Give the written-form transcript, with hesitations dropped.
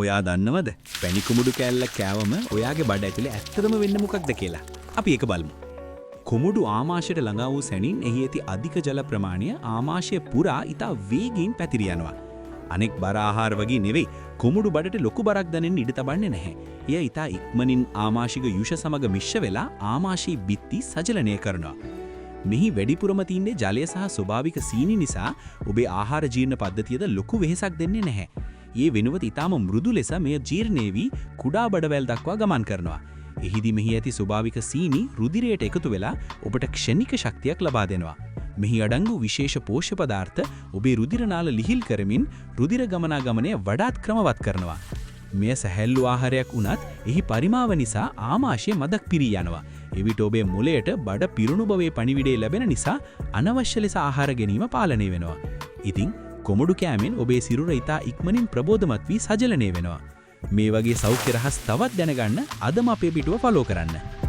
ඔයා දන්නවද? පැණි කුමුඩු කෑල්ල කෑවම ඔයාගේ බඩ ඇතුලේ ඇත්තටම වෙන්නේ මොකක්ද කියලා? අපි ඒක බලමු. කුමුඩු ආමාශයට ළඟා වූ සැනින් එහි ඇති අධික ජල ප්‍රමාණය ආමාශය පුරා ඉතා වේගයෙන් පැතිර යනවා. අනෙක් බර ආහාර වගේ නෙවෙයි කුමුඩු බඩට ලොකු බරක් දැනෙන්න ඉඩ තබන්නේ නැහැ. එය ඉතා ඉක්මනින් ආමාශික යුෂ සමග මිශ්‍ර වෙලා ආමාශී බිත්ති සජලනය කරනවා. මෙහි වැඩිපුරම තියෙන්නේ ජලය සහ ස්වභාවික සීනි නිසා ඔබේ ආහාර ජීර්ණ පද්ධතියද ලොකු වෙහෙසක් දෙන්නේ නැහැ. ඒ වෙනුවට ඊටම මෘදු ලෙස මෙය ජීර්ණේ වී කුඩා බඩවැල් දක්වා ගමන් කරනවා. එහිදී මෙහි ඇති ස්වභාවික සීනි රුධිරයට එකතු වෙලා ඔබට ක්ෂණික ශක්තියක් ලබා දෙනවා. මෙහි අඩංගු විශේෂ පෝෂ්‍ය පදාර්ථ ඔබේ රුධිර නාල ලිහිල් කරමින් රුධිර ගමනාගමනය වඩාත් ක්‍රමවත් කරනවා. මෙය සැහැල්ලු ආහාරයක් වුණත් එහි පරිමාව නිසා ආමාශය මදක් පිරී යනවා. එවිට ඔබේ මොළයට බඩ පිරුණු බවේ පණිවිඩය ලැබෙන නිසා අනවශ්‍ය ලෙස ආහාර ගැනීම පාලනය වෙනවා. ඉතින් කොමුඩු කෑමෙන් ඔබේ සිරුර ඉතා ඉක්මනින් ප්‍රබෝධමත් වී සජලනය වෙනවා. මේ වගේ සෞඛ්‍ය රහස් තවත් දැනගන්න අදම අපේ පිටුව ෆලෝ කරන්න.